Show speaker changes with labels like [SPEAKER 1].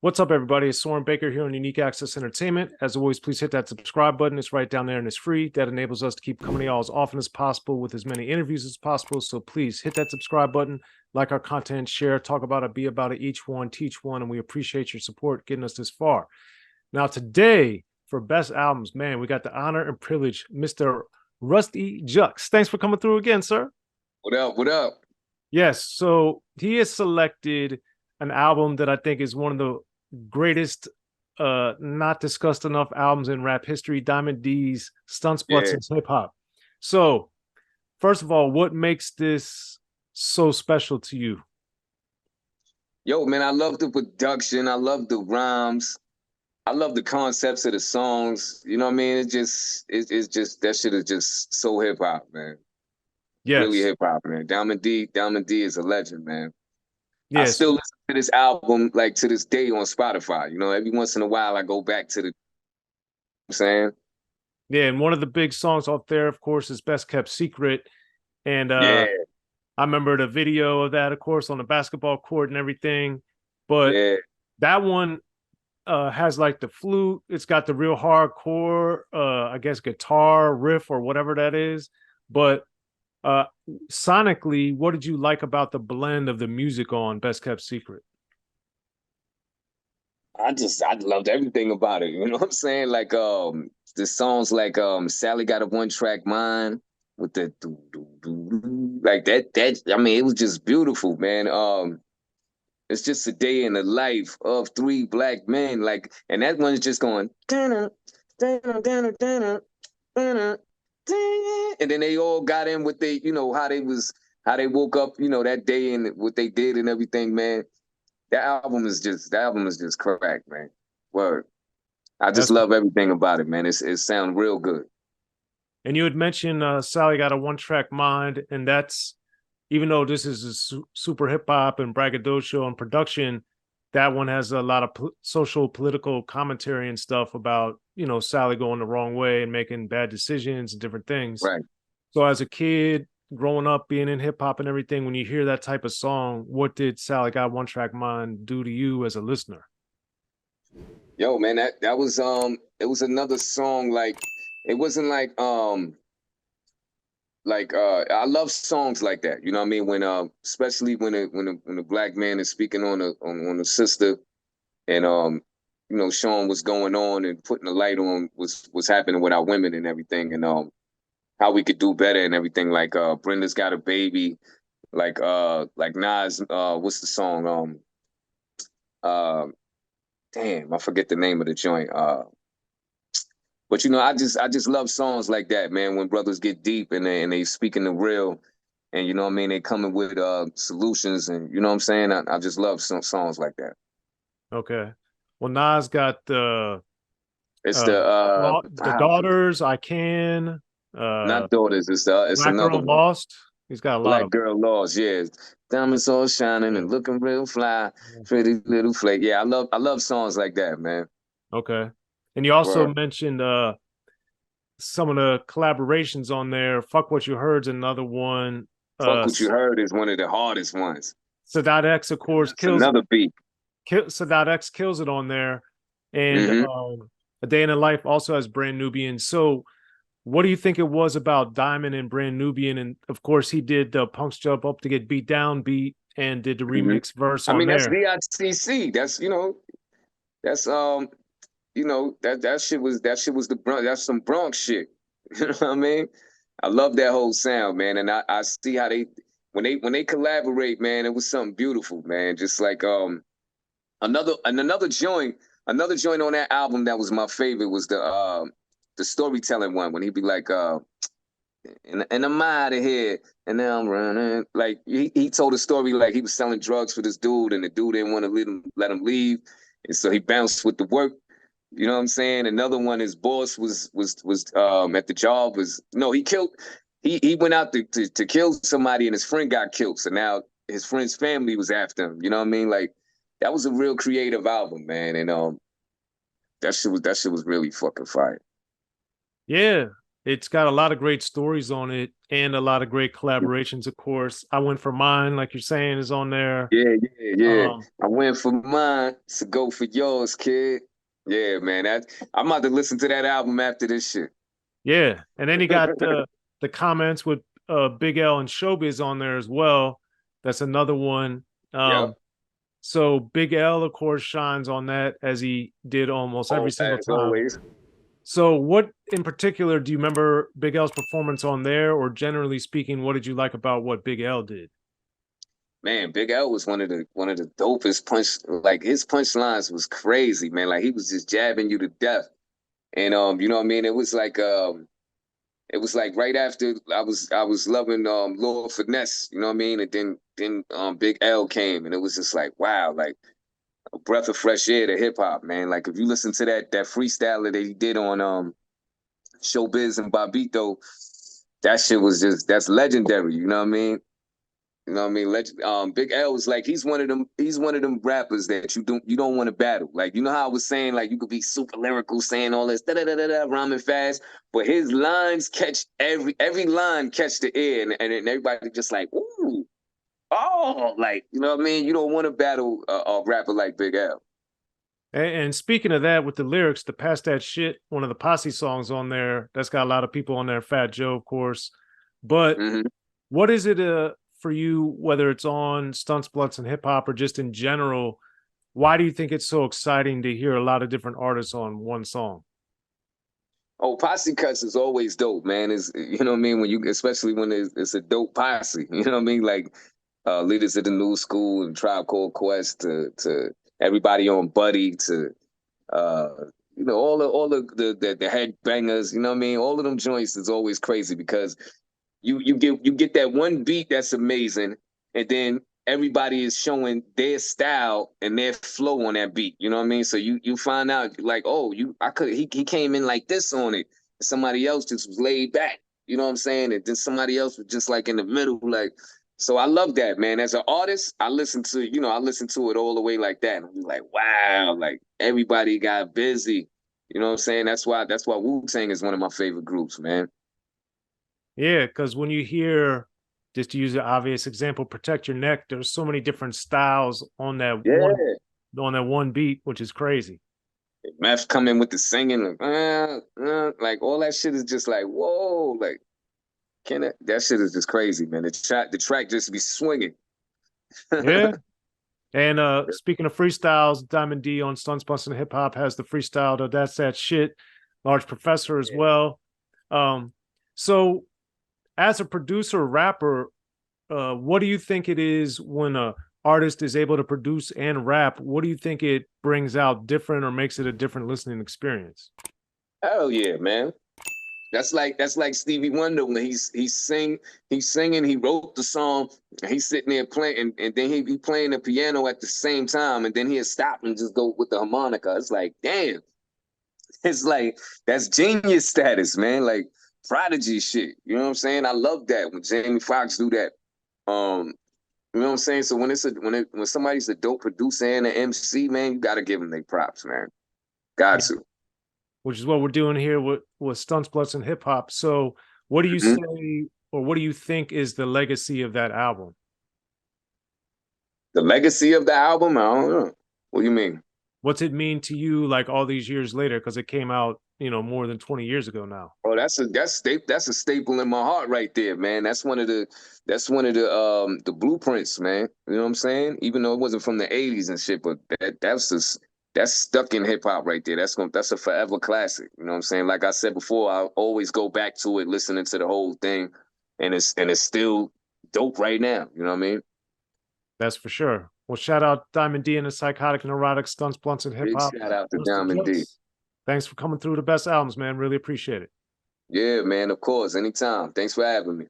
[SPEAKER 1] What's up, everybody? It's Soren Baker here on Unique Access Entertainment. As always, please hit that subscribe button. It's right down there and it's free. That enables us to keep coming to y'all as often as possible with as many interviews as possible. So please hit that subscribe button, like our content, share, talk about it, be about it, each one, teach one. And we appreciate your support getting us this far. Now, today, for best albums, man, we got the honor and privilege, Mr. Ruste Juxx. Thanks for coming through again, sir.
[SPEAKER 2] What up? What up?
[SPEAKER 1] Yes, so he has selected an album that I think is one of the greatest not discussed enough albums in rap history, Diamond D's Stunts, Butts, and Hip Hop. So, first of all, what makes this so special to you?
[SPEAKER 2] Yo, man, I love the production. I love the rhymes. I love the concepts of the songs. You know what I mean? It's just that shit is just so hip hop, man.
[SPEAKER 1] Yes.
[SPEAKER 2] Really hip hop, man. Diamond D is a legend, man.
[SPEAKER 1] Yes.
[SPEAKER 2] I still listen to this album like to this day on Spotify. You know, every once in a while I go back to the I'm saying.
[SPEAKER 1] Yeah, and one of the big songs off there, of course, is Best Kept Secret. And
[SPEAKER 2] Yeah.
[SPEAKER 1] I remember the video of that, of course, on the basketball court and everything. But that one has like the flute. It's got the real hardcore, I guess, guitar riff or whatever that is. But sonically, what did you like about the blend of the music on Best Kept Secret?
[SPEAKER 2] I loved everything about it. You know what I'm saying? Like the songs like Sally Got a One Track Mind with the like that I mean it was just beautiful, man. It's just a day in the life of three black men, like, and that one's just going and then they all got in with they, you know, how they woke up, you know, that day and what they did and everything, man. That album is just crack, man. Word. I just love everything about it, man. It sounds real good.
[SPEAKER 1] And you had mentioned Sally Got a One Track Mind, and that's, even though this is a super hip hop and braggadocio and production, that one has a lot of social political commentary and stuff about, you know, Sally going the wrong way and making bad decisions and different things.
[SPEAKER 2] Right.
[SPEAKER 1] So as a kid growing up, being in hip hop and everything, when you hear that type of song, what did Sally Got One Track Mind do to you as a listener?
[SPEAKER 2] Yo, man, that was it was another song, like it wasn't like I love songs like that. You know what I mean? When especially when a black man is speaking on a sister and you know, showing what's going on and putting the light on what's happening with our women and everything, and how we could do better and everything. Like Brenda's Got a Baby, like Nas, what's the song? Damn, I forget the name of the joint. But you know, I just love songs like that, man. When brothers get deep and they speaking the real, and you know what I mean, they coming with solutions, and you know what I'm saying. I just love some songs like that.
[SPEAKER 1] Okay, well, Nas got the Daughters, I Can,
[SPEAKER 2] not Daughters. It's
[SPEAKER 1] Black
[SPEAKER 2] another
[SPEAKER 1] Girl
[SPEAKER 2] one.
[SPEAKER 1] Lost. He's got a lot
[SPEAKER 2] Black Girl Lost. Yeah, diamonds all shining and looking real fly, pretty little flake. Yeah, I love songs like that, man.
[SPEAKER 1] Okay. And you also mentioned some of the collaborations on there. Fuck What You Heard's another one.
[SPEAKER 2] Fuck What You Heard is one of the hardest ones.
[SPEAKER 1] Sadat X, of course, kills
[SPEAKER 2] another beat.
[SPEAKER 1] Sadat X kills it on there. And A Day in the Life also has Brand Nubian. So what do you think it was about Diamond and Brand Nubian? And of course, he did the Punks Jump Up to Get Beat Down beat and did the remix verse on there.
[SPEAKER 2] I mean, that's D.I.T.C. That's, you know, that's you know, that shit was the Bronx. That's some Bronx shit. You know what I mean? I love that whole sound, man. And I see how when they collaborate, man, it was something beautiful, man. Just like another joint on that album that was my favorite was the storytelling one, when he'd be like and I'm out of here and now I'm running. Like he told a story like he was selling drugs for this dude and the dude didn't want to let him leave. And so he bounced with the work. You know what I'm saying? Another one, his boss was at the job he went out to kill somebody and his friend got killed. So now his friend's family was after him. You know what I mean? Like that was a real creative album, man. And that shit was really fucking fire.
[SPEAKER 1] Yeah, it's got a lot of great stories on it. and a lot of great collaborations, of course. I Went for Mine, like you're saying, is on there.
[SPEAKER 2] Yeah.
[SPEAKER 1] Um,
[SPEAKER 2] I went for mine to go for yours, kid. Yeah, man. I'm about to listen to that album after this shit.
[SPEAKER 1] yeah, and then you got the comments with Big L and Showbiz on there as well. That's another one.
[SPEAKER 2] Yep.
[SPEAKER 1] So Big L, of course, shines on that as he did almost every
[SPEAKER 2] Oh,
[SPEAKER 1] single
[SPEAKER 2] as
[SPEAKER 1] time.
[SPEAKER 2] always.
[SPEAKER 1] So, what in particular do you remember Big L's performance on there, or generally speaking, what did you like about what Big L did?
[SPEAKER 2] Man, Big L was one of the dopest punch. Like his punchlines was crazy, man. Like he was just jabbing you to death. And you know what I mean? It was like right after I was loving Lord Finesse, you know what I mean? And then Big L came, and it was just like wow, like a breath of fresh air to hip hop, man. Like if you listen to that freestyle that he did on Showbiz and Bobito, that shit was just that's legendary. You know what I mean? You know what I mean? Big L was like he's one of them rappers that you don't want to battle. Like you know how I was saying like you could be super lyrical saying all this da da da da da rhyming fast, but his lines catch every line catch the ear and everybody just like ooh oh like you know what I mean? You don't want to battle a rapper like Big L.
[SPEAKER 1] And speaking of that, with the lyrics, the Pass That Shit, one of the Posse songs on there, that's got a lot of people on there. Fat Joe, of course. But
[SPEAKER 2] Mm-hmm.
[SPEAKER 1] what is it for you, whether it's on Stunts, Blunts, and Hip Hop or just in general? Why do you think it's so exciting to hear a lot of different artists on one song?
[SPEAKER 2] Oh, posse cuts is always dope, man. Is you know what I mean when you especially when it's a dope posse. You know what I mean like leaders of the new school and Tribe Called Quest to everybody on Buddy to uh, all the headbangers. You know what I mean? All of them joints is always crazy because you get that one beat that's amazing, and then everybody is showing their style and their flow on that beat. You know what I mean? So you find out like, oh, he came in like this on it. Somebody else just was laid back. You know what I'm saying? And then somebody else was just like in the middle, like. So I love that, man. As an artist, I listen to it all the way like that. And I'm like, wow, like everybody got busy. You know what I'm saying? That's why Wu-Tang is one of my favorite groups, man.
[SPEAKER 1] Yeah, because when you hear, just to use an obvious example, Protect Your Neck, there's so many different styles
[SPEAKER 2] Yeah.
[SPEAKER 1] on that one beat, which is crazy.
[SPEAKER 2] Meth come in with the singing, like all that shit is just like, whoa, like that shit is just crazy, man. The track just be swinging.
[SPEAKER 1] Yeah. And speaking of freestyles, Diamond D on Stunts Bustin' Hip Hop has the freestyle to That's That Shit, Large Professor as well. So as a producer, rapper, what do you think it is when a artist is able to produce and rap? What do you think it brings out different or makes it a different listening experience?
[SPEAKER 2] Hell yeah, man. That's like Stevie Wonder when he's singing, he wrote the song, and he's sitting there playing, and then he be playing the piano at the same time, and then he'll stop and just go with the harmonica. It's like, damn, it's like that's genius status, man. Like prodigy shit. You know what I'm saying? I love that when Jamie Foxx do that. Um, you know what I'm saying? So when somebody's a dope producer and an MC, man, you gotta give them their props, man. Got to.
[SPEAKER 1] Which is what we're doing here with Stunts, Blunts, and Hip Hop. So, what do you
[SPEAKER 2] Mhm.
[SPEAKER 1] say, or what do you think is the legacy of that album?
[SPEAKER 2] The legacy of the album, I don't know. What do you mean?
[SPEAKER 1] What's it mean to you, like all these years later? Because it came out, more than 20 years ago now.
[SPEAKER 2] Oh, that's a staple in my heart right there, man. That's one of the blueprints, man. You know what I'm saying? Even though it wasn't from the '80s and shit, but that's stuck in hip hop right there. That's a forever classic. You know what I'm saying? Like I said before, I always go back to it, listening to the whole thing, and it's still dope right now. You know what I mean?
[SPEAKER 1] That's for sure. Well, shout out Diamond D and the Psychotic Neurotics, Stunts, Blunts, and Hip
[SPEAKER 2] Big
[SPEAKER 1] Hop.
[SPEAKER 2] shout out to
[SPEAKER 1] Ruste
[SPEAKER 2] Diamond D.
[SPEAKER 1] Juxx. Thanks for coming through the best albums, man. Really appreciate it.
[SPEAKER 2] Yeah, man. Of course, anytime. Thanks for having me.